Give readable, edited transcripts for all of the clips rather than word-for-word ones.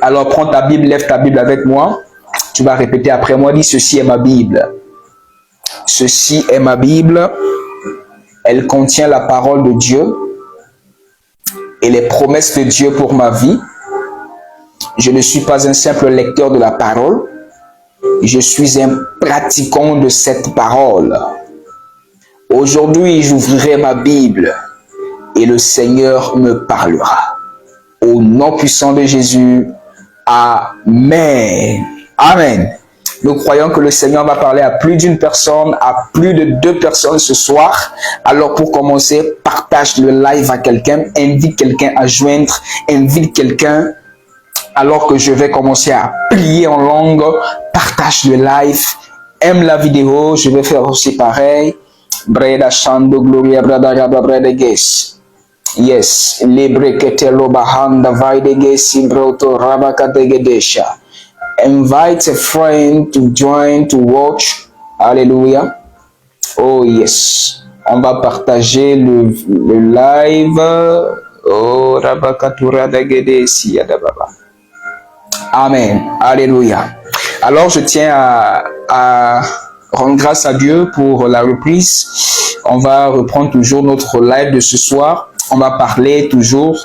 Alors prends ta Bible, lève ta Bible avec moi. Tu vas répéter après moi, dis ceci est ma Bible. Ceci est ma Bible. Elle contient la parole de Dieu et les promesses de Dieu pour ma vie. Je ne suis pas un simple lecteur de la parole. Je suis un pratiquant de cette parole. Aujourd'hui, j'ouvrirai ma Bible et le Seigneur me parlera. Au nom puissant de Jésus, Amen. Amen. Nous croyons que le Seigneur va parler à plus d'une personne, à plus de 2 personnes ce soir. Alors pour commencer, partage le live à quelqu'un, invite quelqu'un à joindre, invite quelqu'un. Alors que je vais commencer à prier en langue, partage le live, aime la vidéo, je vais faire aussi pareil. Breda Shando Gloria Brada Rabba Breda Ges. Yes, libre que te lo bahanda vaide gesi broto rabakategedesha. Invite a friend to join to watch. Alléluia. Oh yes. On va partager le live. Oh rabakatura dagedesi yadababa. Amen. Alléluia. Alors je tiens à rendre grâce à Dieu pour la reprise. On va reprendre toujours notre live de ce soir. On va parler toujours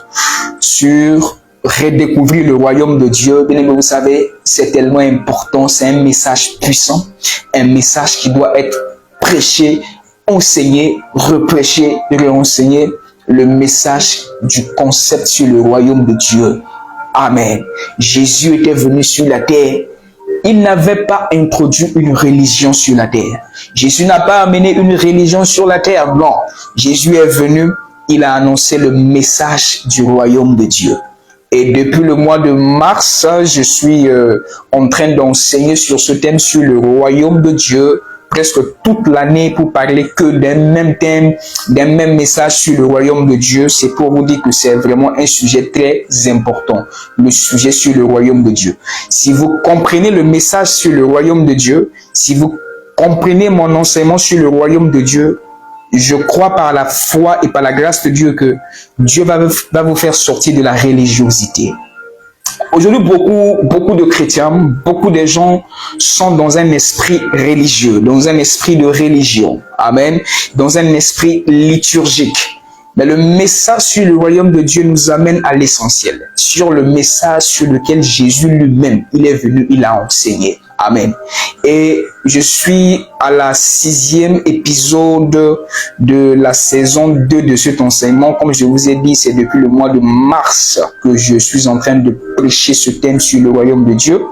sur redécouvrir le royaume de Dieu. Bien aimé, vous savez, c'est tellement important. C'est un message puissant. Un message qui doit être prêché, enseigné, reprêché, réenseigné. Le message du concept sur le royaume de Dieu. Amen. Jésus était venu sur la terre. Il n'avait pas introduit une religion sur la terre. Jésus n'a pas amené une religion sur la terre. Non. Jésus est venu. Il a annoncé le message du royaume de Dieu. Et depuis le mois de mars, je suis en train d'enseigner sur ce thème, sur le royaume de Dieu, presque toute l'année pour parler que d'un même thème, d'un même message sur le royaume de Dieu. C'est pour vous dire que c'est vraiment un sujet très important, le sujet sur le royaume de Dieu. Si vous comprenez le message sur le royaume de Dieu, si vous comprenez mon enseignement sur le royaume de Dieu, je crois par la foi et par la grâce de Dieu que Dieu va vous faire sortir de la religiosité. Aujourd'hui, beaucoup de chrétiens, beaucoup de gens sont dans un esprit religieux, dans un esprit de religion. Amen. Dans un esprit liturgique. Mais le message sur le royaume de Dieu nous amène à l'essentiel. Sur le message sur lequel Jésus lui-même, il est venu, il a enseigné. Amen. Et je suis à la 6e épisode de la saison 2 de cet enseignement. Comme je vous ai dit, c'est depuis le mois de mars que je suis en train de prêcher ce thème sur le royaume de Dieu.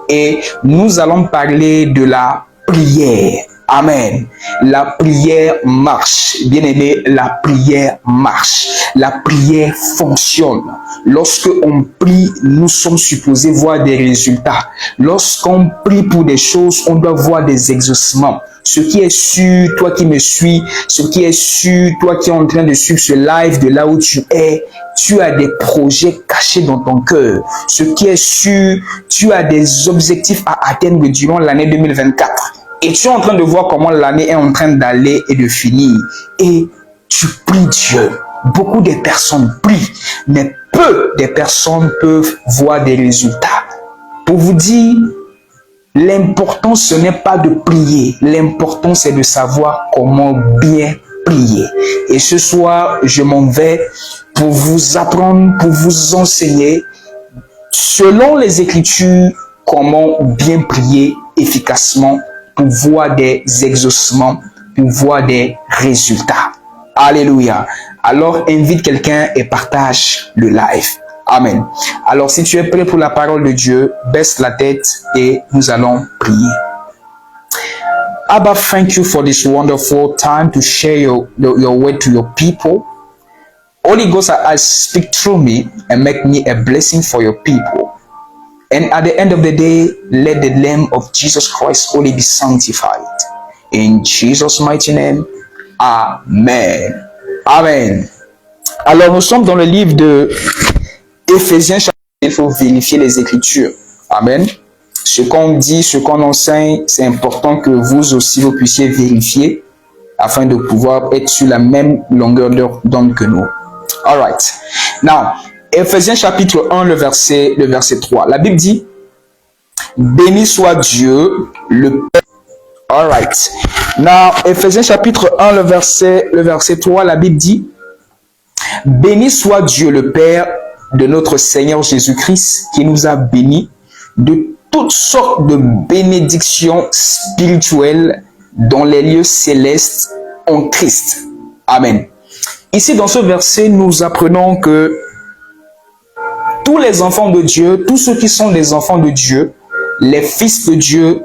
Et nous allons parler de la prière. Amen. La prière marche. Bien aimé, la prière marche. La prière fonctionne. Lorsque on prie, nous sommes supposés voir des résultats. Lorsqu'on prie pour des choses, on doit voir des exaucements. Ce qui est sûr, toi qui me suis, ce qui est sûr, toi qui es en train de suivre ce live de là où tu es, tu as des projets cachés dans ton cœur. Ce qui est sûr, tu as des objectifs à atteindre durant l'année 2024. Et tu es en train de voir comment l'année est en train d'aller et de finir. Et tu pries Dieu. Beaucoup de personnes prient, mais peu de personnes peuvent voir des résultats. Pour vous dire, l'important ce n'est pas de prier. L'important c'est de savoir comment bien prier. Et ce soir, je m'en vais pour vous apprendre, pour vous enseigner, selon les Écritures, comment bien prier efficacement pour voir des exaucements, pour voir des résultats. Alléluia. Alors, invite quelqu'un et partage le live. Amen. Alors, si tu es prêt pour la parole de Dieu, baisse la tête et nous allons prier. Abba, thank you for this wonderful time to share your word to your people. Holy Ghost, I speak through me and make me a blessing for your people. And at the end of the day, let the name of Jesus Christ only be sanctified. In Jesus' mighty name, Amen. Amen. Alors, nous sommes dans le livre de Éphésiens, il faut vérifier les Écritures. Amen. Ce qu'on dit, ce qu'on enseigne, c'est important que vous aussi, vous puissiez vérifier afin de pouvoir être sur la même longueur d'onde que nous. All right. Now, Éphésiens chapitre 1, le verset 3. La Bible dit, béni soit Dieu, le Père. All right. Now, Éphésiens chapitre 1, le verset 3, la Bible dit, béni soit Dieu, le Père de notre Seigneur Jésus-Christ, qui nous a bénis de toutes sortes de bénédictions spirituelles dans les lieux célestes en Christ. Amen. Ici, dans ce verset, nous apprenons que tous les enfants de Dieu, tous ceux qui sont des enfants de Dieu, les fils de Dieu,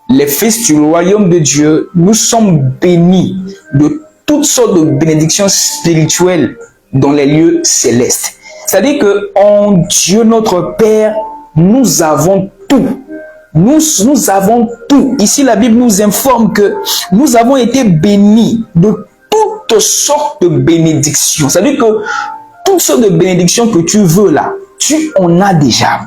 les fils du royaume de Dieu, nous sommes bénis de toutes sortes de bénédictions spirituelles dans les lieux célestes. C'est-à-dire que en Dieu notre Père, nous avons tout. Nous avons tout. Ici, la Bible nous informe que nous avons été bénis de toutes sortes de bénédictions. C'est-à-dire que toutes sortes de bénédictions que tu veux là, tu en as déjà.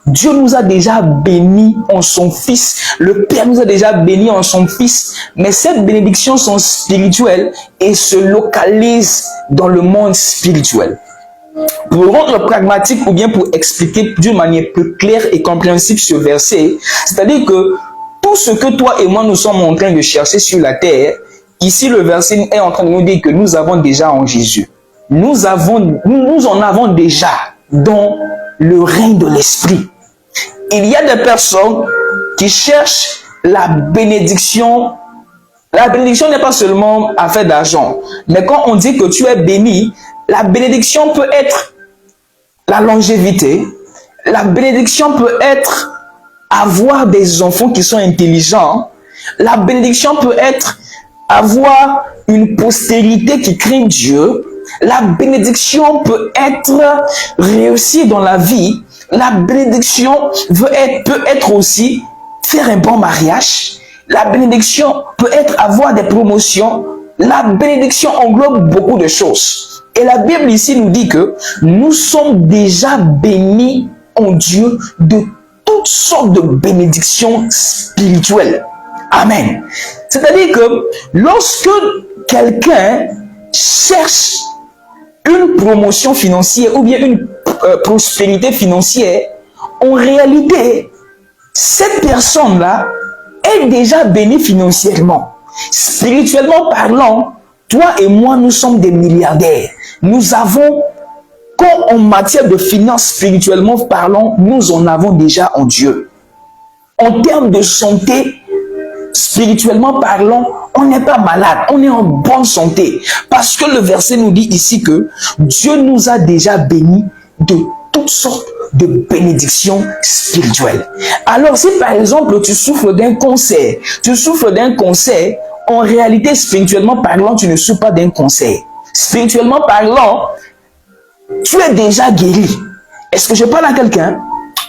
Dieu nous a déjà bénis en son Fils. Le Père nous a déjà bénis en son Fils. Mais ces bénédictions sont spirituelles et se localisent dans le monde spirituel. Pour rendre pragmatique ou bien pour expliquer d'une manière plus claire et compréhensible ce verset, c'est-à-dire que tout ce que toi et moi nous sommes en train de chercher sur la terre, ici le verset est en train de nous dire que nous avons déjà en Jésus. Nous en avons déjà dans le règne de l'Esprit. Il y a des personnes qui cherchent la bénédiction. La bénédiction n'est pas seulement affaire d'argent, mais quand on dit que tu es béni, la bénédiction peut être la longévité. La bénédiction peut être avoir des enfants qui sont intelligents. La bénédiction peut être avoir une postérité qui craint Dieu. La bénédiction peut être réussir dans la vie. La bénédiction peut être aussi faire un bon mariage. La bénédiction peut être avoir des promotions. La bénédiction englobe beaucoup de choses. Et la Bible ici nous dit que nous sommes déjà bénis en Dieu de toutes sortes de bénédictions spirituelles. Amen. C'est-à-dire que lorsque quelqu'un cherche une promotion financière ou bien une prospérité financière, en réalité, cette personne-là est déjà bénie financièrement. Spirituellement parlant, toi et moi, nous sommes des milliardaires. Nous avons, quand en matière de finances spirituellement parlant, nous en avons déjà en Dieu. En termes de santé, spirituellement parlant, on n'est pas malade, on est en bonne santé. Parce que le verset nous dit ici que Dieu nous a déjà bénis de toutes sortes de bénédictions spirituelles. Alors si par exemple tu souffres d'un cancer, en réalité spirituellement parlant, tu ne souffres pas d'un cancer. Spirituellement parlant, tu es déjà guéri. Est-ce que je parle à quelqu'un?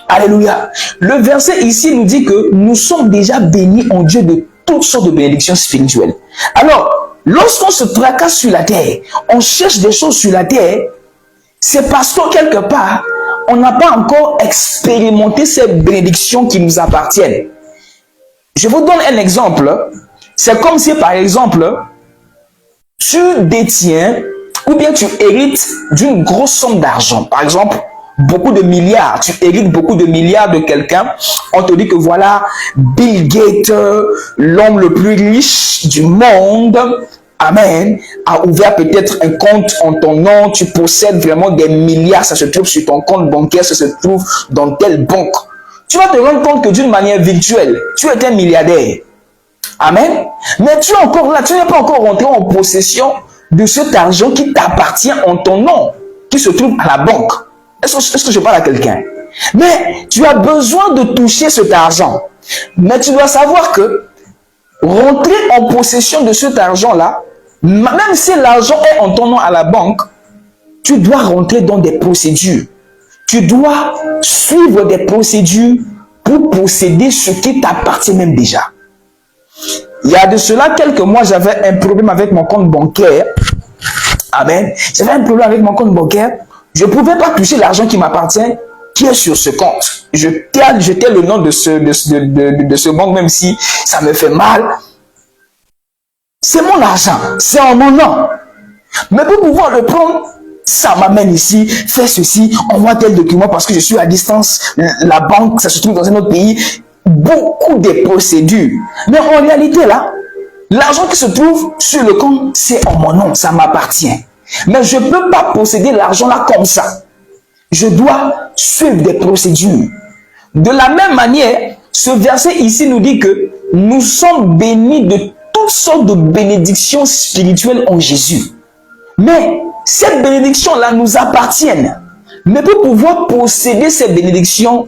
Alléluia. Le verset ici nous dit que nous sommes déjà bénis en Dieu de toutes sortes de bénédictions spirituelles. Alors, lorsqu'on se tracasse sur la terre, on cherche des choses sur la terre, c'est parce que quelque part, on n'a pas encore expérimenté ces bénédictions qui nous appartiennent. Je vous donne un exemple. C'est comme si, par exemple, tu détiens ou bien tu hérites d'une grosse somme d'argent. Par exemple, beaucoup de milliards. Tu hérites beaucoup de milliards de quelqu'un. On te dit que voilà, Bill Gates, l'homme le plus riche du monde, amen, a ouvert peut-être un compte en ton nom. Tu possèdes vraiment des milliards. Ça se trouve sur ton compte bancaire. Ça se trouve dans telle banque. Tu vas te rendre compte que d'une manière virtuelle, tu es un milliardaire. Amen. Mais tu es encore là. Tu n'es pas encore rentré en possession de cet argent qui t'appartient en ton nom, qui se trouve à la banque. Est-ce que je parle à quelqu'un? Mais tu as besoin de toucher cet argent. Mais tu dois savoir que rentrer en possession de cet argent-là, même si l'argent est en ton nom à la banque, tu dois rentrer dans des procédures. Tu dois suivre des procédures pour posséder ce qui t'appartient même déjà. Il y a de cela quelques mois, j'avais un problème avec mon compte bancaire. Amen. J'avais un problème avec mon compte bancaire. Je ne pouvais pas toucher l'argent qui m'appartient, qui est sur ce compte. Je tais le nom de ce banque, même si ça me fait mal. C'est mon argent, c'est en mon nom. Mais pour pouvoir le prendre, ça m'amène ici, fais ceci, envoie tel document parce que je suis à distance, la banque, ça se trouve dans un autre pays. Beaucoup de procédures. Mais en réalité, là, l'argent qui se trouve sur le compte, c'est en mon nom, ça m'appartient. Mais je ne peux pas posséder l'argent là comme ça. Je dois suivre des procédures. De la même manière, ce verset ici nous dit que nous sommes bénis de toutes sortes de bénédictions spirituelles en Jésus. Mais ces bénédictions-là nous appartiennent. Mais pour pouvoir posséder ces bénédictions,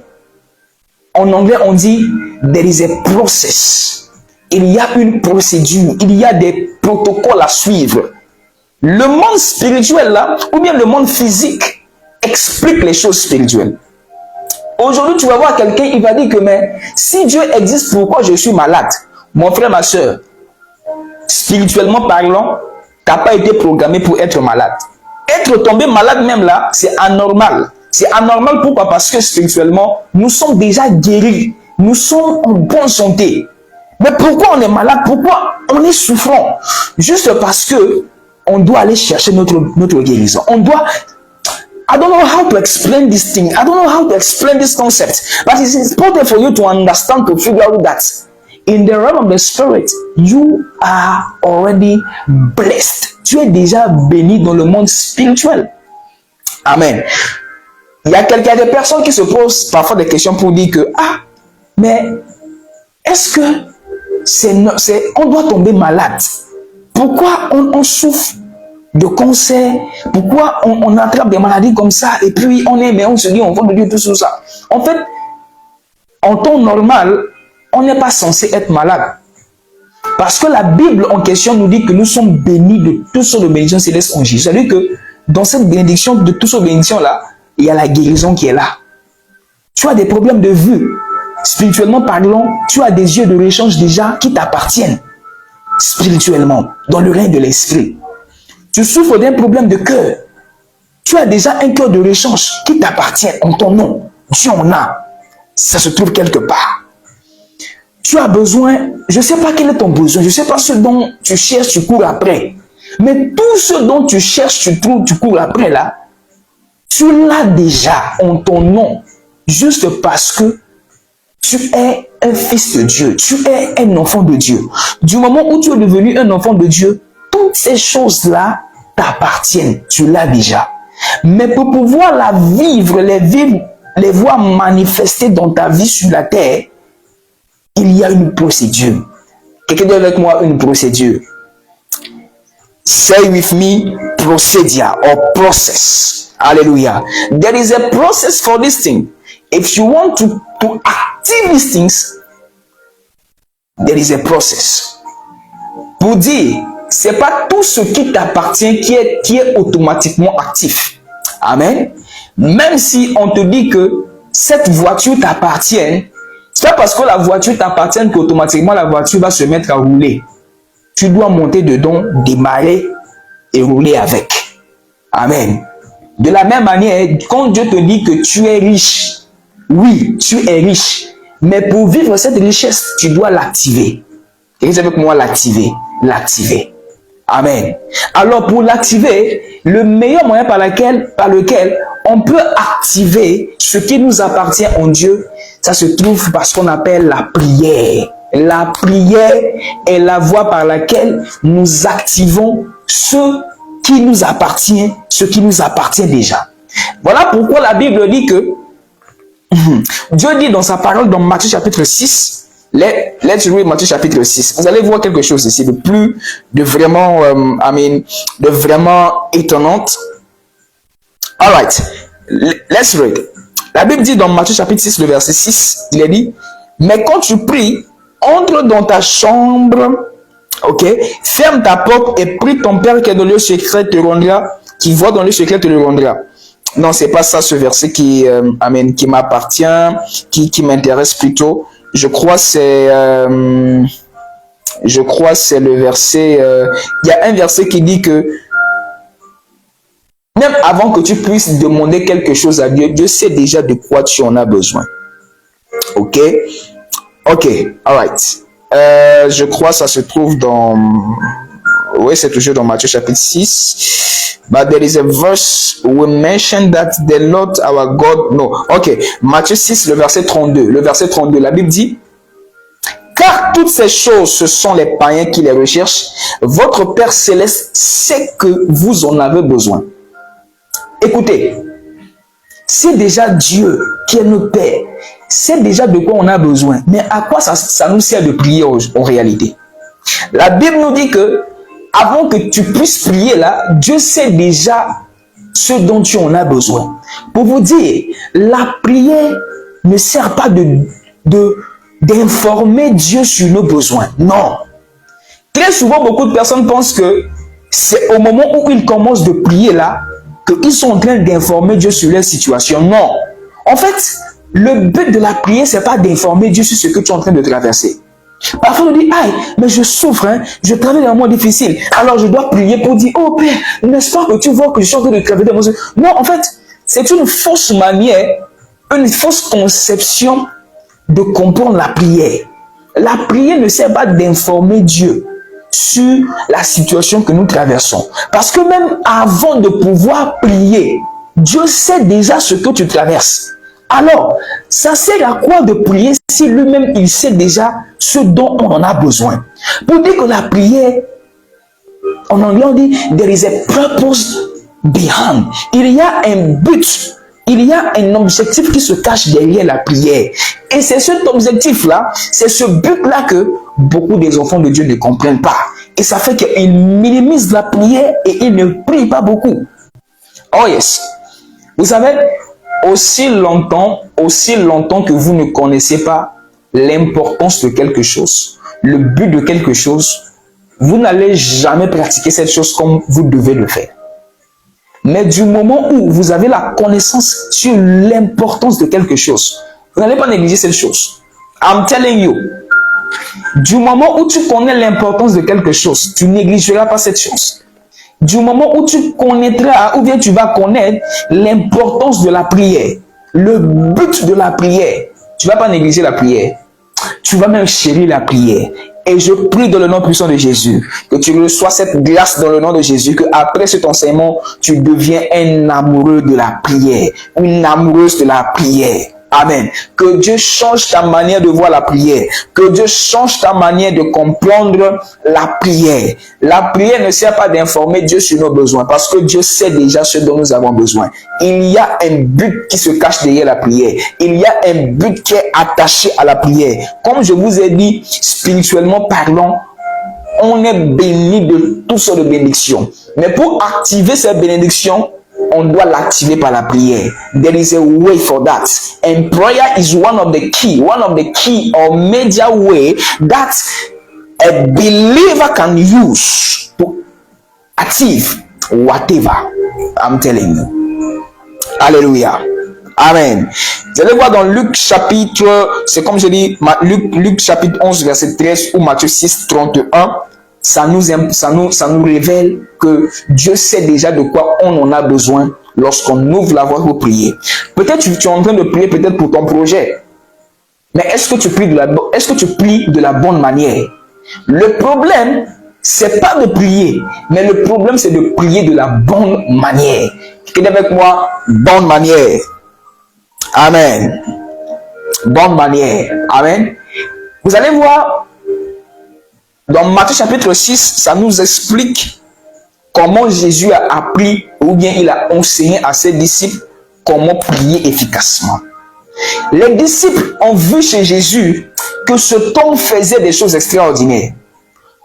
en anglais on dit « there is a process ». Il y a une procédure, il y a des protocoles à suivre. Le monde spirituel là, ou bien le monde physique, explique les choses spirituelles. Aujourd'hui, tu vas voir quelqu'un, il va dire que mais si Dieu existe, pourquoi je suis malade? Mon frère, ma soeur, spirituellement parlant, tu n'as pas été programmé pour être malade. Être tombé malade même là, c'est anormal. C'est anormal pourquoi? Parce que spirituellement, nous sommes déjà guéris. Nous sommes en bonne santé. Mais pourquoi on est malade? Pourquoi on est souffrant? Juste parce que on doit aller chercher notre guérison. On doit... I don't know how to explain this thing. I don't know how to explain this concept. But it's important for you to understand, to figure out that in the realm of the spirit, you are already blessed. Tu es déjà béni dans le monde spirituel. Amen. Il y a des personnes qui se posent parfois des questions pour dire que, ah, mais est-ce que on doit tomber malade? Pourquoi on souffre de cancer? Pourquoi on attrape des maladies comme ça et puis on se dit on va de Dieu tout ça? En fait, en temps normal, on n'est pas censé être malade. Parce que la Bible en question nous dit que nous sommes bénis de toutes sortes de bénédictions célestes en Jésus. C'est-à-dire que dans cette bénédiction, de toutes sortes de bénédictions là, il y a la guérison qui est là. Tu as des problèmes de vue. Spirituellement parlant, tu as des yeux de rechange déjà qui t'appartiennent. Spirituellement, dans le règne de l'esprit. Tu souffres d'un problème de cœur. Tu as déjà un cœur de rechange qui t'appartient en ton nom. Dieu en a. Ça se trouve quelque part. Tu as besoin, je ne sais pas quel est ton besoin, je ne sais pas ce dont tu cherches, tu cours après. Mais tout ce dont tu cherches, tu trouves, tu cours après là, tu l'as déjà en ton nom. Juste parce que tu es un fils de Dieu, tu es un enfant de Dieu. Du moment où tu es devenu un enfant de Dieu, toutes ces choses-là t'appartiennent, tu l'as déjà. Mais pour pouvoir la vivre, les voir manifester dans ta vie sur la terre, il y a une procédure. Quelqu'un dit avec moi une procédure. Say with me, procedure or process. Hallelujah. There is a process for this thing. If you want to active these things, there is a process. Pour dire, c'est pas tout ce qui t'appartient qui est automatiquement actif. Amen. Même si on te dit que cette voiture t'appartient, c'est pas parce que la voiture t'appartient qu'automatiquement la voiture va se mettre à rouler. Tu dois monter dedans, démarrer et rouler avec. Amen. De la même manière, quand Dieu te dit que tu es riche, oui, tu es riche, mais pour vivre cette richesse, tu dois l'activer. Et avec moi, l'activer. Amen. Alors pour l'activer, le meilleur moyen par lequel on peut activer ce qui nous appartient en Dieu, ça se trouve par ce qu'on appelle la prière. La prière est la voie par laquelle nous activons ce qui nous appartient déjà. Voilà pourquoi la Bible dit que Dieu dit dans sa parole dans Matthieu chapitre 6, let's read Matthieu chapitre 6. Vous allez voir quelque chose ici de vraiment étonnante. Alright, let's read. La Bible dit dans Matthieu chapitre 6, le verset 6, il est dit, mais quand tu pries, entre dans ta chambre, ok, ferme ta porte et prie ton Père qui est dans le secret te rendra, qui voit dans le secret te le rendra. Non, c'est pas ça ce verset qui m'appartient, qui m'intéresse plutôt. Je crois c'est le verset. Il y a un verset qui dit que même avant que tu puisses demander quelque chose à Dieu, Dieu sait déjà de quoi tu en as besoin. Ok, alright. Je crois que ça se trouve dans Oui, c'est toujours dans Matthieu chapitre 6. But there is a verse we mention that the Lord our God... No, ok. Matthieu 6, le verset 32. Le verset 32, la Bible dit: car toutes ces choses, ce sont les païens qui les recherchent. Votre Père Céleste sait que vous en avez besoin. Écoutez, c'est déjà Dieu qui est notre Père. C'est déjà de quoi on a besoin. Mais à quoi ça nous sert de prier en réalité? La Bible nous dit que avant que tu puisses prier là, Dieu sait déjà ce dont tu en as besoin. Pour vous dire, la prière ne sert pas d'informer Dieu sur nos besoins. Non. Très souvent, beaucoup de personnes pensent que c'est au moment où ils commencent de prier là, qu'ils sont en train d'informer Dieu sur leur situation. Non. En fait, le but de la prière, c'est pas d'informer Dieu sur ce que tu es en train de traverser. Parfois, on dit, aïe, mais je souffre, hein, je traverse un moment difficile. Alors, je dois prier pour dire, oh Père, n'est-ce pas que tu vois que je suis en train de traverser un moment. Non, en fait, c'est une fausse manière, une fausse conception de comprendre la prière. La prière ne sert pas d'informer Dieu sur la situation que nous traversons. Parce que même avant de pouvoir prier, Dieu sait déjà ce que tu traverses. Alors, ça sert à quoi de prier si lui-même, il sait déjà ce dont on en a besoin? Pour dire que la prière, en anglais, on dit « there is a purpose behind ». Il y a un but, il y a un objectif qui se cache derrière la prière. Et c'est cet objectif-là, c'est ce but-là que beaucoup des enfants de Dieu ne comprennent pas. Et ça fait qu'ils minimisent la prière et ils ne prient pas beaucoup. Oh yes. Vous savez, aussi longtemps que vous ne connaissez pas l'importance de quelque chose, le but de quelque chose, vous n'allez jamais pratiquer cette chose comme vous devez le faire. Mais du moment où vous avez la connaissance sur l'importance de quelque chose, vous n'allez pas négliger cette chose. I'm telling you. Du moment où tu connais l'importance de quelque chose, tu ne négligeras pas cette chose. Du moment où tu connaîtras, ou bien tu vas connaître l'importance de la prière, le but de la prière, tu ne vas pas négliger la prière. Tu vas même chérir la prière. Et je prie dans le nom puissant de Jésus, que tu reçois cette grâce dans le nom de Jésus, que après cet enseignement, tu deviens un amoureux de la prière, une amoureuse de la prière. Amen. Que Dieu change ta manière de voir la prière. Que Dieu change ta manière de comprendre la prière. La prière ne sert pas d'informer Dieu sur nos besoins, parce que Dieu sait déjà ce dont nous avons besoin. Il y a un but qui se cache derrière la prière. Il y a un but qui est attaché à la prière. Comme je vous ai dit, spirituellement parlant, on est béni de toutes sortes de bénédictions. Mais pour activer ces bénédictions, on doit l'activer par la prière. There is a way for that. And prayer is one of the key or major way that a believer can use to achieve whatever. I'm telling you. Alléluia. Amen. Vous allez voir dans Luc chapitre, c'est comme je dis, Luc chapitre 11 verset 13 ou Matthieu 6 31. Ça nous révèle que Dieu sait déjà de quoi on en a besoin lorsqu'on ouvre la voie pour prier. Peut-être tu es en train de prier peut-être pour ton projet. Mais est-ce que tu pries de la bonne manière? Le problème, c'est pas de prier, mais le problème, c'est de prier de la bonne manière. Qui est avec moi? Bonne manière. Amen. Bonne manière. Amen. Vous allez voir, dans Matthieu chapitre 6, ça nous explique comment Jésus a appris ou bien il a enseigné à ses disciples comment prier efficacement. Les disciples ont vu chez Jésus que cet homme faisait des choses extraordinaires.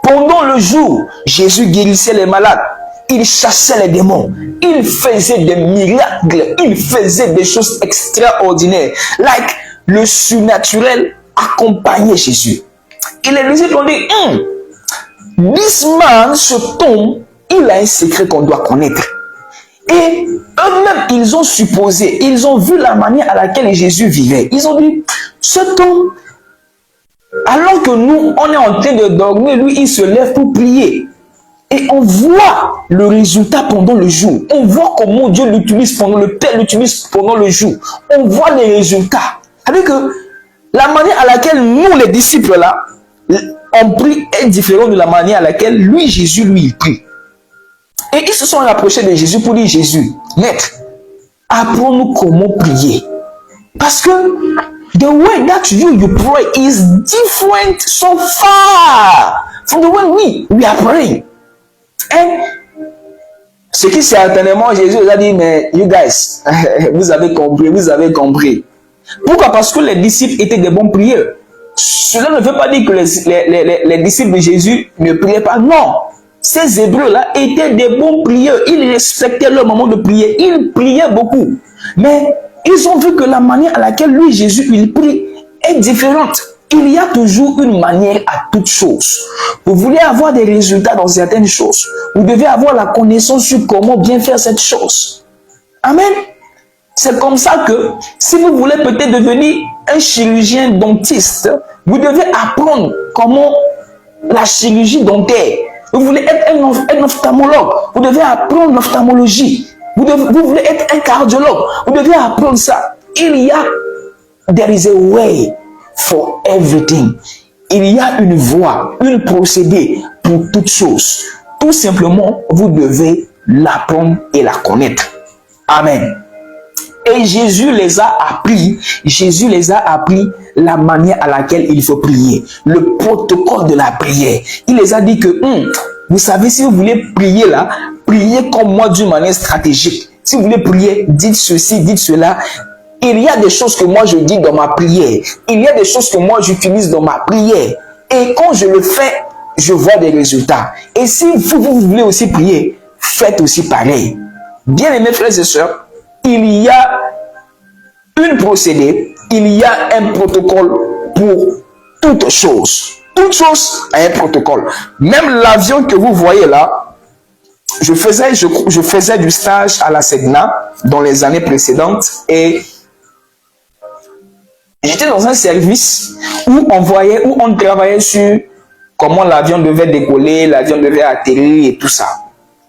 Pendant le jour, Jésus guérissait les malades, il chassait les démons, il faisait des miracles, il faisait des choses extraordinaires. Like le surnaturel accompagnait Jésus. Et les disciples ont dit, this man, cet homme, il a un secret qu'on doit connaître. Et eux-mêmes, ils ont supposé, ils ont vu la manière à laquelle Jésus vivait. Ils ont dit, cet homme, alors que nous, on est en train de dormir, lui, il se lève pour prier. Et on voit le résultat pendant le jour. On voit comment Dieu l'utilise pendant le Père l'utilise pendant le jour. On voit les résultats. C'est-à-dire que la manière à laquelle nous, les disciples là, ont pris est différent de la manière à laquelle lui, Jésus, lui, il prie. Et ils se sont rapprochés de Jésus pour dire, Jésus, maître, apprends-nous comment prier. Parce que the way that you pray is different so far from the way we are praying. Et ce qui certainement, Jésus a dit, mais you guys, vous avez compris. Pourquoi? Parce que les disciples étaient des bons prieurs. Cela ne veut pas dire que les disciples de Jésus ne priaient pas. Non. Ces Hébreux-là étaient des bons prieurs. Ils respectaient leur moment de prier. Ils priaient beaucoup. Mais ils ont vu que la manière à laquelle lui, Jésus, il prie est différente. Il y a toujours une manière à toute chose. Vous voulez avoir des résultats dans certaines choses. Vous devez avoir la connaissance sur comment bien faire cette chose. Amen. C'est comme ça que si vous voulez peut-être devenir un chirurgien dentiste, vous devez apprendre comment la chirurgie dentaire. Vous voulez être un ophtalmologue, vous devez apprendre l'ophtalmologie. Vous voulez être un cardiologue, vous devez apprendre ça. There is a way for everything. Il y a une voie, une procédé pour toutes choses. Tout simplement, vous devez l'apprendre et la connaître. Amen. Et Jésus les a appris la manière à laquelle il faut prier, le protocole de la prière. Il les a dit que, vous savez, si vous voulez prier là, priez comme moi d'une manière stratégique. Si vous voulez prier, dites ceci, dites cela. Il y a des choses que moi je dis dans ma prière. Il y a des choses que moi j'utilise dans ma prière. Et quand je le fais, je vois des résultats. Et si vous voulez aussi prier, faites aussi pareil. Bien aimés frères et sœurs, il y a une procédé, il y a un protocole pour toute chose. Toute chose a un protocole. Même l'avion que vous voyez là, je faisais du stage à la SEDNA dans les années précédentes et j'étais dans un service où on travaillait sur comment l'avion devait décoller, l'avion devait atterrir et tout ça.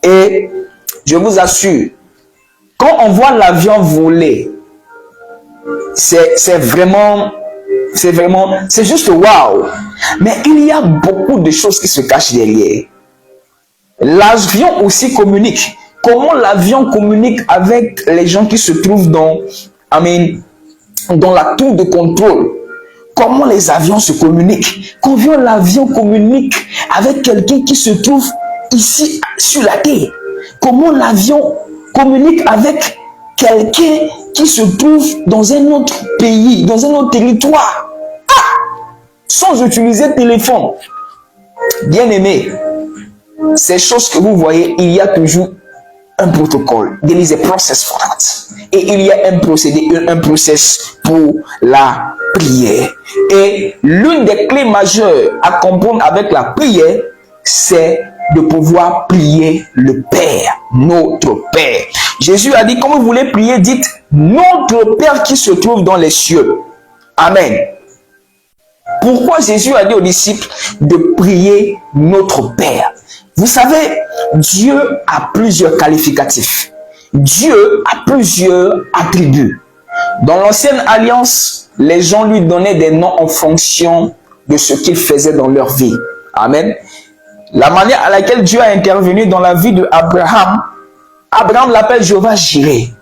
Et je vous assure, quand on voit l'avion voler, c'est juste waouh. Mais il y a beaucoup de choses qui se cachent derrière. L'avion aussi communique. Comment l'avion communique avec les gens qui se trouvent dans la tour de contrôle? Comment les avions se communiquent? Comment l'avion communique avec quelqu'un qui se trouve ici sur la terre? Comment l'avion communique avec quelqu'un qui se trouve dans un autre pays, dans un autre territoire, sans utiliser téléphone? Bien aimé, ces choses que vous voyez, il y a toujours un protocole. There is a process for that. Et il y a un procédé, un process pour la prière. Et l'une des clés majeures à comprendre avec la prière, c'est de pouvoir prier le Père, notre Père. Jésus a dit, quand vous voulez prier, dites, notre Père qui se trouve dans les cieux. Amen. Pourquoi Jésus a dit aux disciples de prier notre Père? Vous savez, Dieu a plusieurs qualificatifs. Dieu a plusieurs attributs. Dans l'ancienne alliance, les gens lui donnaient des noms en fonction de ce qu'ils faisaient dans leur vie. Amen. La manière à laquelle Dieu a intervenu dans la vie d'Abraham, Abraham l'appelle Jéhovah Jireh.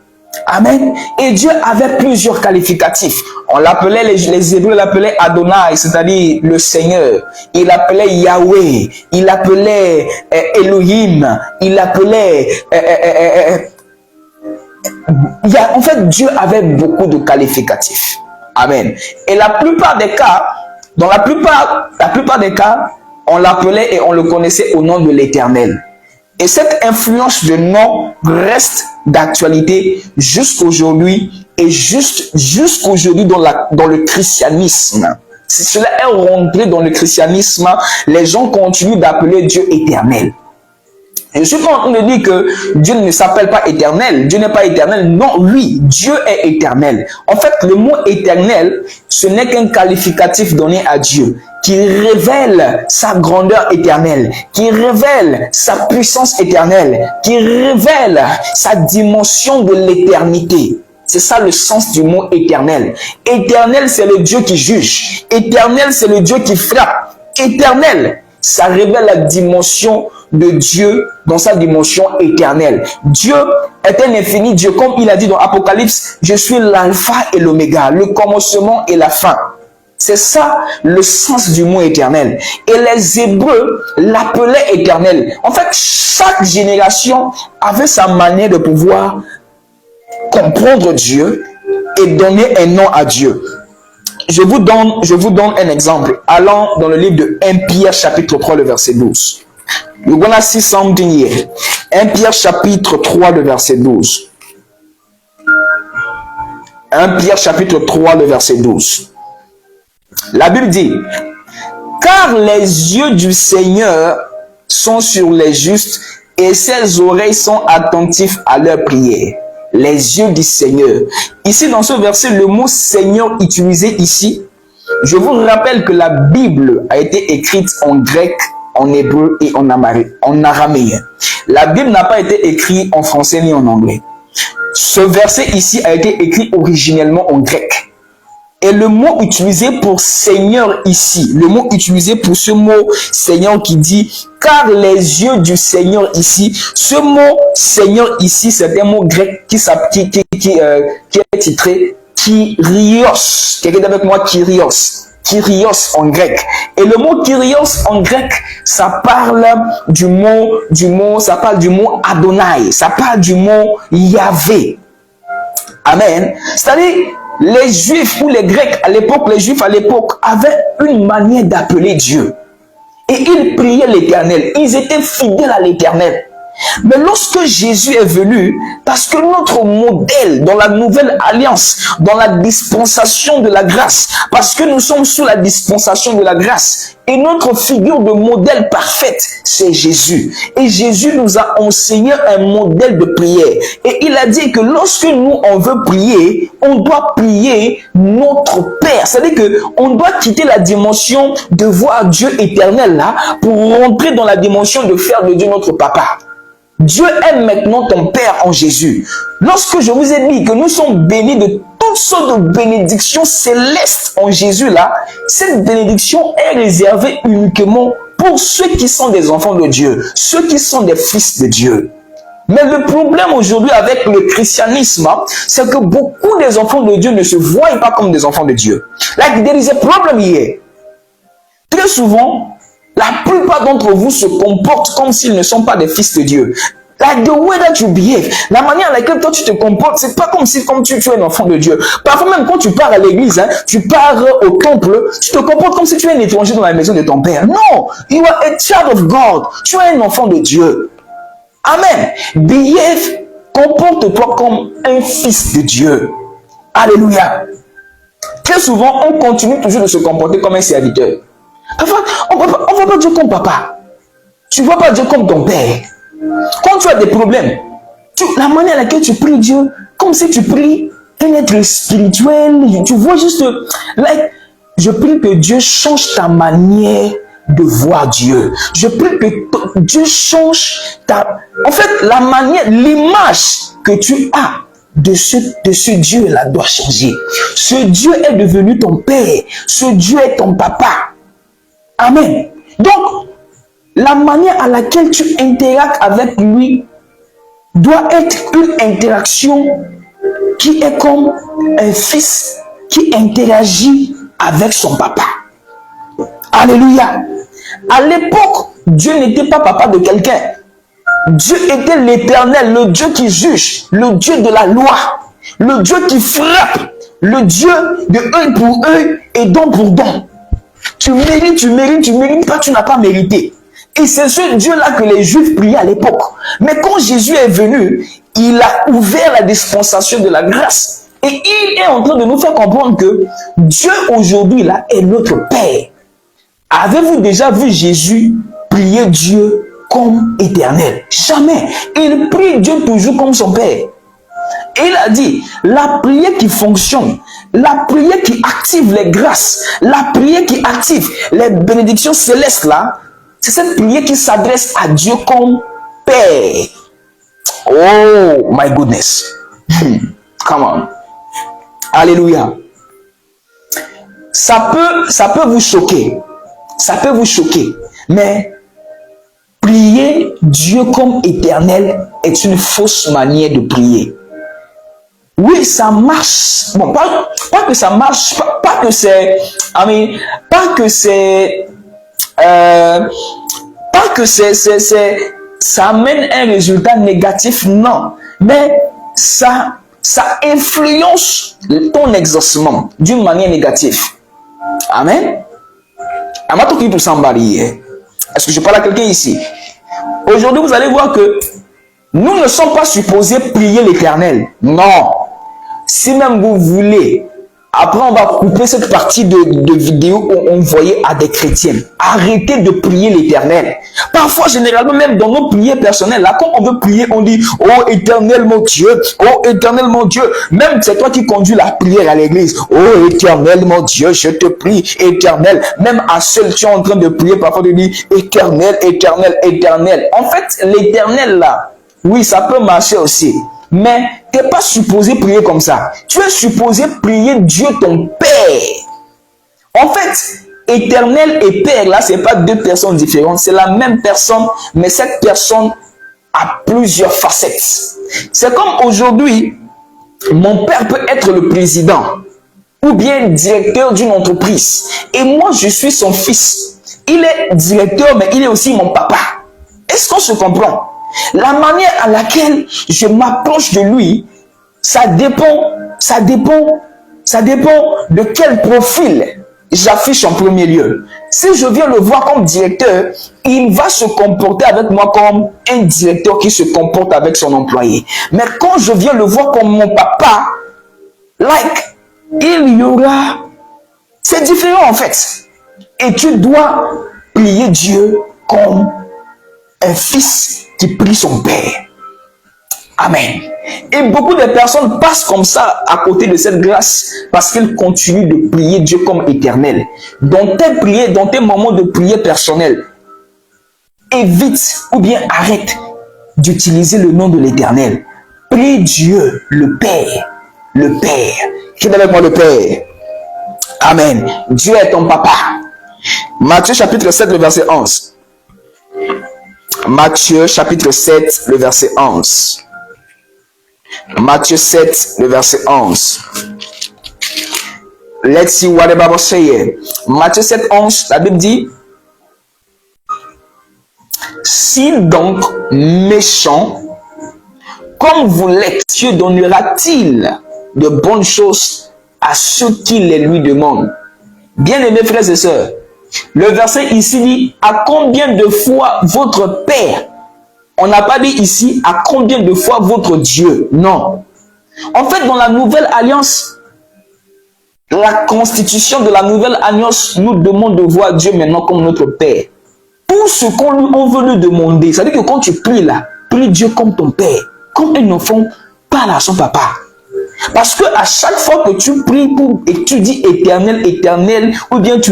Amen. Et Dieu avait plusieurs qualificatifs. On l'appelait, les Hébreux l'appelaient Adonai, c'est-à-dire le Seigneur. Il l'appelait Yahweh. Il l'appelait Elohim. Il l'appelait... En fait, Dieu avait beaucoup de qualificatifs. Amen. Et la plupart des cas, la plupart des cas, on l'appelait et on le connaissait au nom de l'Éternel. Et cette influence de nom reste d'actualité jusqu'aujourd'hui et jusqu'aujourd'hui dans le christianisme. Si cela est rentré dans le christianisme, les gens continuent d'appeler Dieu éternel. Je ne suis pas en train de dire que Dieu ne s'appelle pas éternel. Dieu n'est pas éternel. Non, oui, Dieu est éternel. En fait, le mot éternel, ce n'est qu'un qualificatif donné à Dieu qui révèle sa grandeur éternelle, qui révèle sa puissance éternelle, qui révèle sa dimension de l'éternité. C'est ça le sens du mot éternel. Éternel, c'est le Dieu qui juge. Éternel, c'est le Dieu qui frappe. éternel. Ça révèle la dimension de Dieu dans sa dimension éternelle. Dieu est un infini Dieu. Comme il a dit dans Apocalypse, je suis l'alpha et l'oméga, le commencement et la fin. C'est ça le sens du mot éternel. Et les Hébreux l'appelaient éternel. En fait, chaque génération avait sa manière de pouvoir comprendre Dieu et donner un nom à Dieu. Je vous donne un exemple. Allons dans le livre de 1 Pierre chapitre 3, le verset 12. We're gonna see something here. 1 Pierre chapitre 3, le verset 12. 1 Pierre chapitre 3, le verset 12. La Bible dit, car les yeux du Seigneur sont sur les justes et ses oreilles sont attentifs à leurs prières. Les yeux du Seigneur. Ici, dans ce verset, le mot Seigneur utilisé ici, je vous rappelle que la Bible a été écrite en grec, en hébreu et en araméen. La Bible n'a pas été écrite en français ni en anglais. Ce verset ici a été écrit originellement en grec. Et le mot utilisé pour Seigneur ici, le mot utilisé pour ce mot Seigneur qui dit « car les yeux du Seigneur ici », ce mot Seigneur ici, c'est un mot grec qui est titré Kyrios. Quelqu'un avec moi, Kyrios. Kyrios en grec. Et le mot Kyrios en grec, ça parle du mot Adonai, ça parle du mot Yahvé. Amen. C'est-à-dire, les Juifs ou les Grecs à l'époque, les Juifs à l'époque avaient une manière d'appeler Dieu. Et ils priaient l'Éternel. Ils étaient fidèles à l'Éternel. Mais lorsque Jésus est venu, parce que notre modèle dans la nouvelle alliance, dans la dispensation de la grâce, parce que nous sommes sous la dispensation de la grâce, et notre figure de modèle parfaite, c'est Jésus. Et Jésus nous a enseigné un modèle de prière. Et il a dit que lorsque nous, on veut prier, on doit prier notre Père. C'est-à-dire qu'on doit quitter la dimension de voir Dieu éternel là, pour rentrer dans la dimension de faire de Dieu notre Papa. Dieu est maintenant ton Père en Jésus. Lorsque je vous ai dit que nous sommes bénis de toutes sortes de bénédictions célestes en Jésus là, cette bénédiction est réservée uniquement pour ceux qui sont des enfants de Dieu, ceux qui sont des fils de Dieu. Mais le problème aujourd'hui avec le christianisme, c'est que beaucoup des enfants de Dieu ne se voient pas comme des enfants de Dieu. Like there is a problem here. Très souvent, la plupart d'entre vous se comportent comme s'ils ne sont pas des fils de Dieu. Like the way that you behave, la manière à laquelle toi tu te comportes, c'est pas comme si tu es un enfant de Dieu. Parfois même quand tu pars à l'église, tu pars au temple, tu te comportes comme si tu es un étranger dans la maison de ton père. Non, you are a child of God. Tu es un enfant de Dieu. Amen. Behave, comporte-toi comme un fils de Dieu. Alléluia. Très souvent, on continue toujours de se comporter comme un serviteur. Parfois, on ne voit pas Dieu comme papa. Tu ne vois pas Dieu comme ton père. Quand tu as des problèmes, la manière à laquelle tu pries Dieu, comme si tu pries un être spirituel, tu vois juste, je prie que Dieu change ta manière de voir Dieu. Je prie que Dieu change en fait, la manière, l'image que tu as de ce Dieu-là doit changer. Ce Dieu est devenu ton père. Ce Dieu est ton papa. Amen. Donc, la manière à laquelle tu interagis avec lui doit être une interaction qui est comme un fils qui interagit avec son papa. Alléluia. À l'époque, Dieu n'était pas papa de quelqu'un. Dieu était l'Éternel, le Dieu qui juge, le Dieu de la loi, le Dieu qui frappe, le Dieu de œil pour œil et don pour don. Tu mérites pas, tu n'as pas mérité. Et c'est ce Dieu-là que les Juifs priaient à l'époque. Mais quand Jésus est venu, il a ouvert la dispensation de la grâce. Et il est en train de nous faire comprendre que Dieu aujourd'hui là est notre Père. Avez-vous déjà vu Jésus prier Dieu comme éternel? Jamais. Il prie Dieu toujours comme son Père. Et il a dit, la prière qui fonctionne, la prière qui active les grâces, la prière qui active les bénédictions célestes là, c'est cette prière qui s'adresse à Dieu comme Père. Oh my goodness. Come on. Alléluia. Ça peut vous choquer. Ça peut vous choquer, mais prier Dieu comme éternel est une fausse manière de prier. Oui, ça marche. Bon, pas que ça marche, pas que c'est, ça amène un résultat négatif, non. Mais ça influence ton exaucement d'une manière négative. Amen. Est-ce que je parle à quelqu'un ici? Aujourd'hui, vous allez voir que nous ne sommes pas supposés prier l'Éternel. Non. Si même vous voulez, après on va couper cette partie de vidéo où on voyait à des chrétiens. Arrêtez de prier l'Éternel. Parfois, généralement, même dans nos prières personnelles, là, quand on veut prier, on dit « Oh Éternel mon Dieu, oh Éternel mon Dieu ». Même c'est toi qui conduis la prière à l'église. « Oh Éternel mon Dieu, je te prie, Éternel ». Même à seul, tu es en train de prier, parfois tu dis « Éternel, Éternel, Éternel ». En fait, l'Éternel là, oui, ça peut marcher aussi. Mais tu n'es pas supposé prier comme ça. Tu es supposé prier Dieu ton Père. En fait, éternel et Père, là, ce n'est pas deux personnes différentes. C'est la même personne, mais cette personne a plusieurs facettes. C'est comme aujourd'hui, mon père peut être le président ou bien directeur d'une entreprise. Et moi, je suis son fils. Il est directeur, mais il est aussi mon papa. Est-ce qu'on se comprend? La manière à laquelle je m'approche de lui, ça dépend de quel profil j'affiche en premier lieu. Si je viens le voir comme directeur, il va se comporter avec moi comme un directeur qui se comporte avec son employé. Mais quand je viens le voir comme mon papa, il y aura... C'est différent en fait. Et tu dois prier Dieu comme un fils qui prie son père. Amen. Et beaucoup de personnes passent comme ça à côté de cette grâce parce qu'ils continuent de prier Dieu comme éternel. Dans tes prières, dans tes moments de prière personnelle, évite ou bien arrête d'utiliser le nom de l'éternel. Prie Dieu, le Père. Le Père. Qui est avec moi le Père? Amen. Dieu est ton papa. Matthieu chapitre 7, le verset 11. Matthieu chapitre 7, le verset 11. Matthieu 7, le verset 11. Let's see what the Bible says. Matthieu 7, 11, la Bible dit: si donc méchant, comme vous l'êtes, Dieu donnera-t-il de bonnes choses à ceux qui les lui demandent? Bien-aimés frères et sœurs, le verset ici dit: à combien de fois votre Père? On n'a pas dit ici à combien de fois votre Dieu. Non. En fait, dans la nouvelle alliance, la constitution de la nouvelle alliance nous demande de voir Dieu maintenant comme notre Père. Tout ce qu'on veut lui demander, c'est-à-dire que quand tu pries là, prie Dieu comme ton Père, comme un enfant parle à son papa. Parce que à chaque fois que tu pries et tu dis éternel, éternel, ou bien tu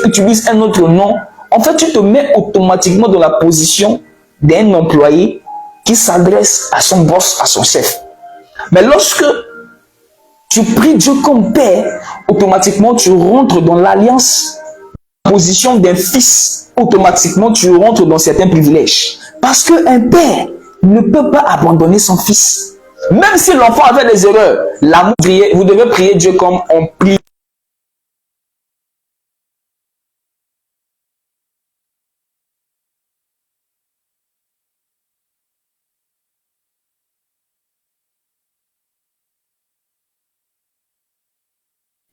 utilises un autre nom, en fait tu te mets automatiquement dans la position d'un employé qui s'adresse à son boss, à son chef. Mais lorsque tu pries Dieu comme Père, automatiquement tu rentres dans l'alliance, position d'un fils, automatiquement tu rentres dans certains privilèges. Parce qu'un père ne peut pas abandonner son fils. Même si l'enfant avait des erreurs, l'amour, vous devez prier Dieu comme on prie.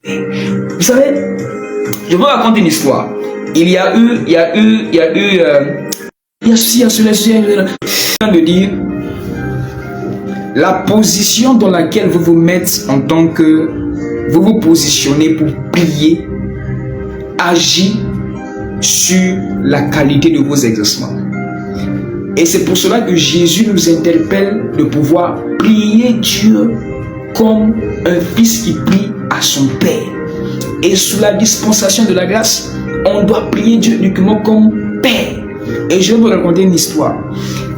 Vous savez, je vous raconte une histoire. Il y a de dire la position dans laquelle vous vous mettez en tant que vous vous positionnez pour prier agit sur la qualité de vos exaucements. Et c'est pour cela que Jésus nous interpelle de pouvoir prier Dieu comme un fils qui prie à son Père. Et sous la dispensation de la grâce, on doit prier Dieu uniquement comme Père. Et je vais vous raconter une histoire.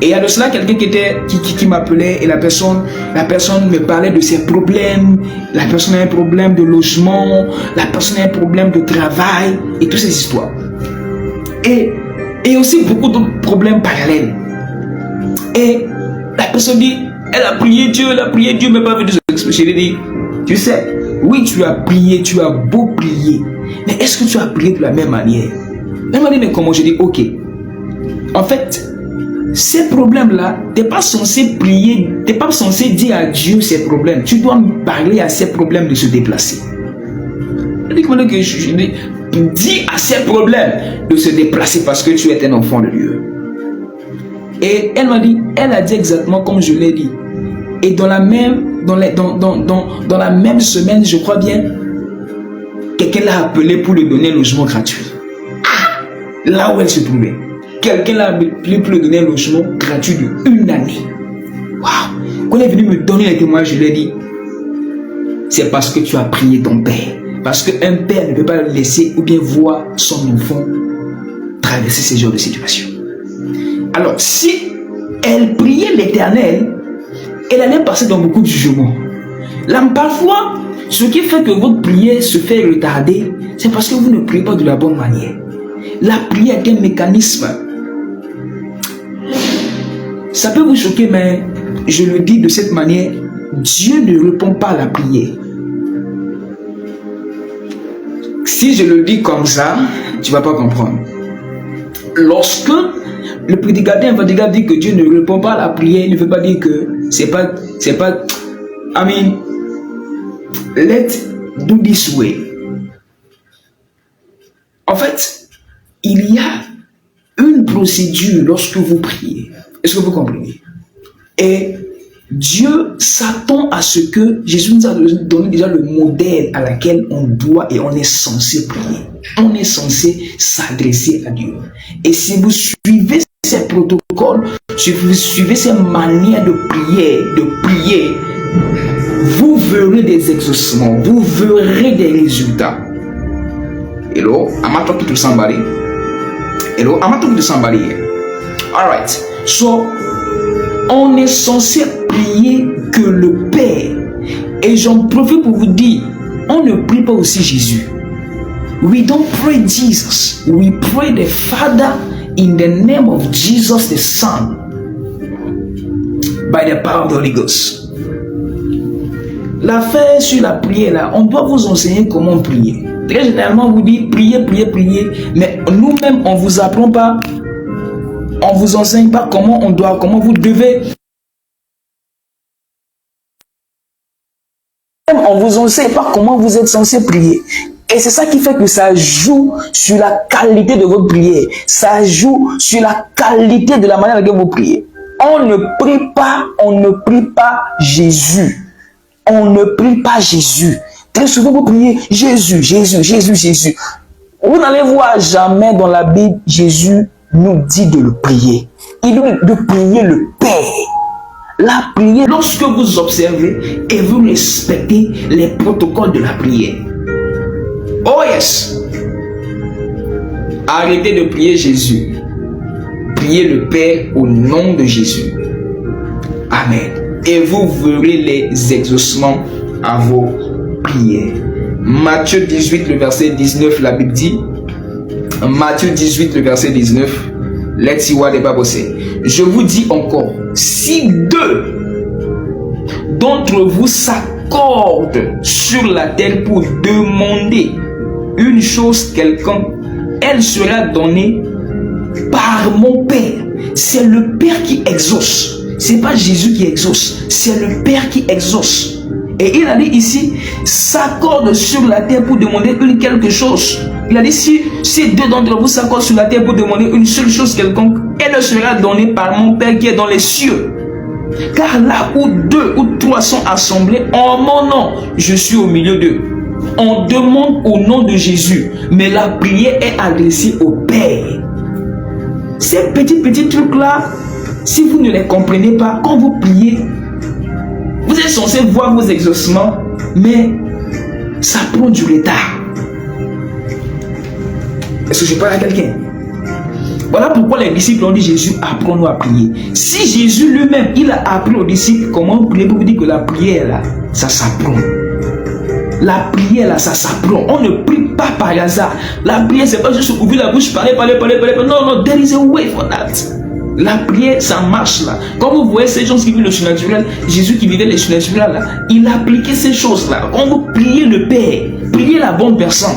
Et il y a de cela quelqu'un qui m'appelait et la personne me parlait de ses problèmes. La personne a un problème de logement, la personne a un problème de travail et toutes ces histoires. Et aussi beaucoup d'autres problèmes parallèles. Et la personne dit, elle a prié Dieu, mais pas vu de s'exprimer. Je lui dis, tu sais, oui, tu as prié, tu as beau prier, mais est-ce que tu as prié de la même manière? Elle m'a dit, mais comment? Je dis, ok. En fait, ces problèmes-là, tu n'es pas censé prier, tu n'es pas censé dire à Dieu ces problèmes. Tu dois parler à ces problèmes de se déplacer. Elle dit, que je dis à ces problèmes de se déplacer parce que tu es un enfant de Dieu. Et elle m'a dit, elle a dit exactement comme je l'ai dit. Et dans la même semaine, je crois bien, quelqu'un l'a appelé pour lui donner un logement gratuit. Là où elle se trouvait. Quelqu'un l'a appelé pour lui donner un logement gratuit de 1 année. Waouh! Quand elle est venue me donner les témoignages, je lui ai dit, c'est parce que tu as prié ton père. Parce qu'un père ne peut pas laisser ou bien voir son enfant traverser ces genres de situations. Alors, si elle priait l'Éternel, elle allait passer dans beaucoup de jugements. Là, parfois, ce qui fait que votre prière se fait retarder, c'est parce que vous ne priez pas de la bonne manière. La prière est un mécanisme. Ça peut vous choquer, mais je le dis de cette manière, Dieu ne répond pas à la prière. Si je le dis comme ça, tu ne vas pas comprendre. Lorsque le prédicateur va dire que Dieu ne répond pas à la prière, il ne veut pas dire que c'est pas, I mean, let's do this way. En fait, il y a une procédure lorsque vous priez. Est-ce que vous comprenez? Et Dieu s'attend à ce que Jésus nous a donné déjà le modèle à laquelle on doit et on est censé prier. On est censé s'adresser à Dieu. Et si vous suivez ces protocoles, si vous suivez ces manières de prier, vous verrez des exaucements, vous verrez des résultats. Hello, am I talking to somebody? Hello, am I talking to somebody here? All right. So, on est censé prier que le Père. Et j'en profite pour vous dire, on ne prie pas aussi Jésus. We don't pray Jesus. We pray the Father in the name of Jesus the Son. By the power of the Holy Ghost. L'affaire sur la prière là, on doit vous enseigner comment prier. Très généralement, on vous dit priez, priez, priez. Mais nous-mêmes, on ne vous apprend pas. On ne vous enseigne pas comment vous devez. On ne vous enseigne pas comment vous êtes censé prier. Et c'est ça qui fait que ça joue sur la qualité de votre prière. Ça joue sur la qualité de la manière dont vous priez. On ne prie pas Jésus. On ne prie pas Jésus. Très souvent, vous priez Jésus, Jésus, Jésus, Jésus. Vous n'allez voir jamais dans la Bible, Jésus nous dit de le prier. Il dit de prier le Père. La prière, lorsque vous observez et vous respectez les protocoles de la prière. Oh yes! Arrêtez de prier Jésus. Priez le Père au nom de Jésus. Amen. Et vous verrez les exaucements à vos prières. Matthieu 18, le verset 19, la Bible dit, Matthieu 18, le verset 19, let's see what the Bible says. Je vous dis encore, si 2 d'entre vous s'accordent sur la terre pour demander une chose quelconque, elle sera donnée par mon Père. C'est le Père qui exauce. C'est pas Jésus qui exauce, c'est le Père qui exauce. Et il a dit ici, s'accorde sur la terre pour demander quelque chose. Il a dit, si 2 d'entre vous s'accordent sur la terre pour demander une seule chose quelconque, elle sera donnée par mon Père qui est dans les cieux. Car là où 2 ou 3 sont assemblés en mon nom, je suis au milieu d'eux. On demande au nom de Jésus, mais la prière est adressée au Père. Ces petits trucs-là, si vous ne les comprenez pas, quand vous priez, vous êtes censé voir vos exaucements, mais ça prend du retard. Est-ce que je parle à quelqu'un? Voilà pourquoi les disciples ont dit Jésus, apprends-nous à prier. Si Jésus lui-même, il a appris aux disciples comment prier, pour vous dire que la prière là, ça s'apprend. La prière là, ça s'apprend. On ne prie pas par hasard. La prière, c'est pas juste ouvrir la bouche, parler. Non, non, there is a way for that. La prière, ça marche là. Quand vous voyez ces gens qui vivent le surnaturel, Jésus qui vivait le surnaturel là, il a appliqué ces choses-là. On veut prier le Père, prier la bonne personne,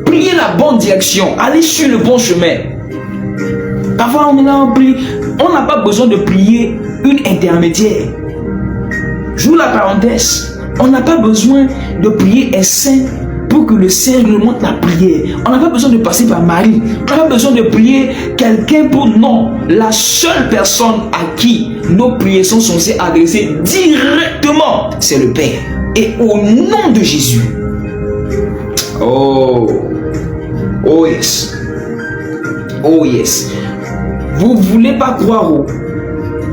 prier la bonne direction, aller sur le bon chemin. Parfois, on est là, on prie. On n'a pas besoin de prier une intermédiaire. J'ouvre la parenthèse. On n'a pas besoin de prier un saint pour que le Saint remonte la prière. On n'a pas besoin de passer par Marie. On n'a pas besoin de prier quelqu'un pour non. La seule personne à qui nos prières sont censées adresser directement, c'est le Père. Et au nom de Jésus. Oh. Oh yes. Oh yes. Vous ne voulez pas croire où?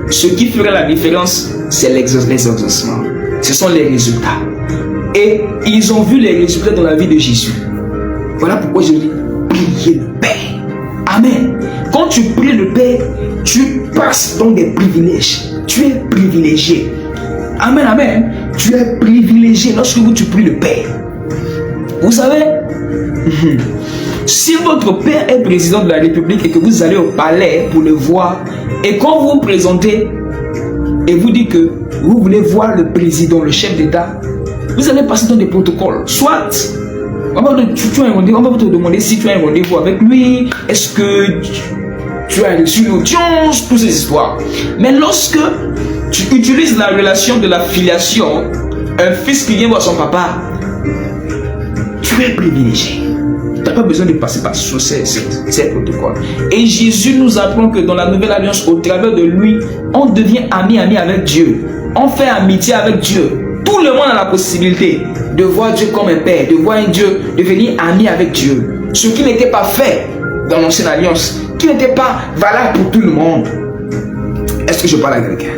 Ce qui ferait la différence, c'est l'exaucement. Ce sont les résultats. Et ils ont vu les résultats dans la vie de Jésus. Voilà pourquoi je dis, priez le Père. Amen. Quand tu pries le Père, tu passes dans des privilèges. Tu es privilégié. Amen, amen. Tu es privilégié lorsque tu pries le Père. Vous savez, si votre père est président de la République et que vous allez au palais pour le voir, et quand vous vous présentez et vous dites que vous voulez voir le président, le chef d'État, vous allez passer dans des protocoles. Soit, on va te demander si tu as un rendez-vous avec lui, est-ce que tu as reçu l'audience, toutes ces histoires. Mais lorsque tu utilises la relation de la filiation, un fils qui vient voir son papa, tu es privilégié. Tu n'as pas besoin de passer par ces protocoles. Et Jésus nous apprend que dans la nouvelle alliance, au travers de lui, on devient ami avec Dieu. On fait amitié avec Dieu. Tout le monde a la possibilité de voir Dieu comme un père, de voir un Dieu, devenir ami avec Dieu. Ce qui n'était pas fait dans l'ancienne alliance, qui n'était pas valable pour tout le monde. Est-ce que je parle à quelqu'un?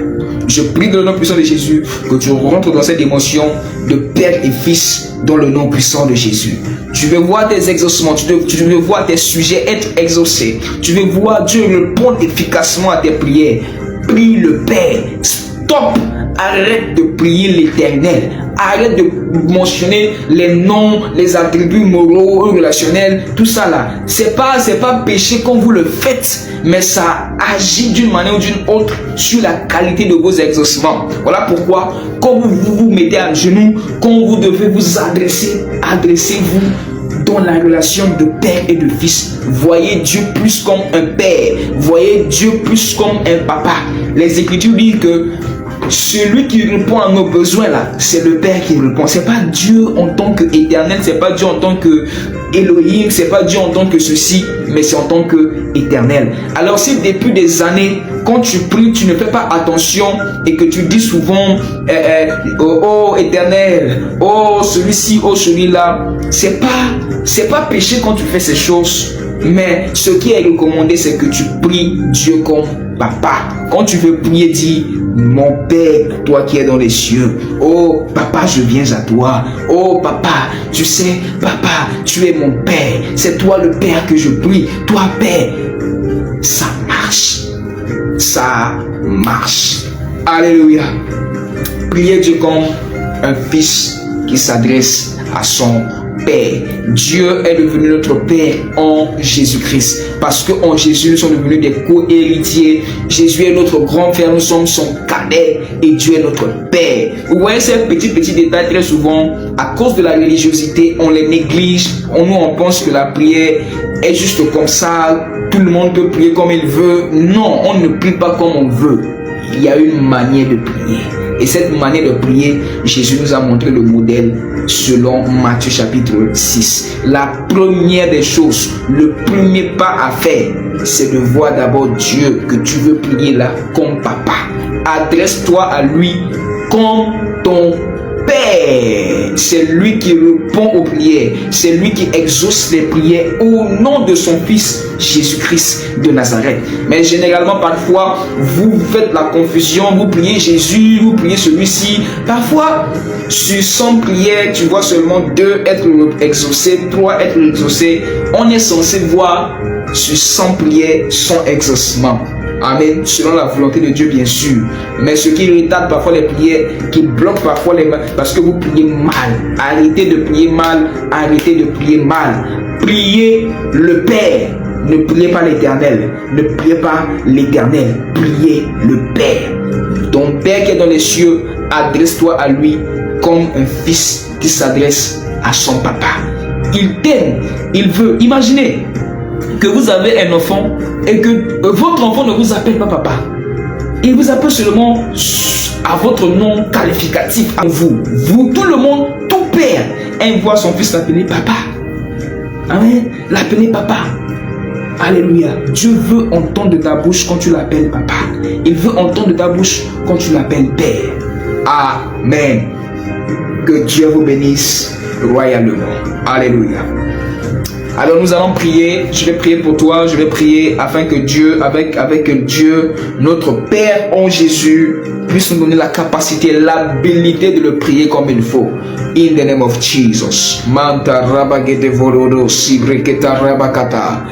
Je prie dans le nom puissant de Jésus que tu rentres dans cette dimension de Père et Fils dans le nom puissant de Jésus. Tu veux voir tes exaucements, tu veux voir tes sujets être exaucés. Tu veux voir Dieu répondre efficacement à tes prières. Prie le Père. Stop. Arrête de prier l'Éternel. Arrête de mentionner les noms, les attributs moraux, relationnels, tout ça là. C'est pas péché quand vous le faites, mais ça agit d'une manière ou d'une autre sur la qualité de vos exaucements. Voilà pourquoi, quand vous vous mettez à genoux, quand vous devez vous adresser, adressez-vous dans la relation de père et de fils. Voyez Dieu plus comme un père. Voyez Dieu plus comme un papa. Les Écritures disent que celui qui répond à nos besoins là, c'est le Père qui répond. C'est pas Dieu en tant qu'éternel, c'est pas Dieu en tant que Elohim, c'est pas Dieu en tant que ceci, mais c'est en tant que éternel. Alors si depuis des années, quand tu pries, tu ne fais pas attention et que tu dis souvent oh éternel, oh celui-ci, oh celui-là, c'est pas péché quand tu fais ces choses. Mais ce qui est recommandé, c'est que tu pries Dieu comme papa. Quand tu veux prier, dis mon Père, toi qui es dans les cieux. Oh papa, je viens à toi. Oh papa, tu sais, papa, tu es mon Père. C'est toi le Père que je prie. Toi Père, ça marche. Ça marche. Alléluia. Priez Dieu comme un fils qui s'adresse à son Père. Dieu est devenu notre Père en Jésus-Christ. Parce qu'en Jésus, nous sommes devenus des co-héritiers. Jésus est notre grand frère, nous sommes son cadet et Dieu est notre Père. Vous voyez ces petits détails très souvent, à cause de la religiosité, on les néglige. On pense que la prière est juste comme ça. Tout le monde peut prier comme il veut. Non, on ne prie pas comme on veut. Il y a une manière de prier. Et cette manière de prier, Jésus nous a montré le modèle selon Matthieu chapitre 6. La première des choses, le premier pas à faire, c'est de voir d'abord Dieu que tu veux prier là comme papa. Adresse-toi à lui comme ton Père. C'est lui qui répond aux prières. C'est lui qui exauce les prières au nom de son Fils Jésus-Christ de Nazareth. Mais généralement, parfois, vous faites la confusion. Vous priez Jésus, vous priez celui-ci. Parfois, sur 100 prières, tu vois seulement 2 être exaucés, 3 être exaucés. On est censé voir sur 100 prières son exaucement. Amen. Selon la volonté de Dieu, bien sûr. Mais ce qui retarde parfois les prières, qui bloque parfois les mains, parce que vous priez mal. Arrêtez de prier mal. Arrêtez de prier mal. Priez le Père. Ne priez pas l'Éternel. Ne priez pas l'Éternel. Priez le Père. Ton Père qui est dans les cieux, adresse-toi à lui comme un fils qui s'adresse à son papa. Il t'aime. Il veut. Imaginez que vous avez un enfant et que votre enfant ne vous appelle pas papa. Il vous appelle seulement à votre nom qualificatif. À vous, tout le monde, tout père aime voir son fils l'appeler papa. Amen. L'appeler papa. Alléluia. Dieu veut entendre de ta bouche quand tu l'appelles papa. Il veut entendre de ta bouche quand tu l'appelles père. Amen. Que Dieu vous bénisse royalement. Alléluia. Alors nous allons prier, je vais prier pour toi, je vais prier afin que Dieu, avec Dieu, notre Père en Jésus, puisse nous donner la capacité, l'habilité de le prier comme il faut. In the name of Jesus. Manta rabagete vorodo, sibreketa rabakata.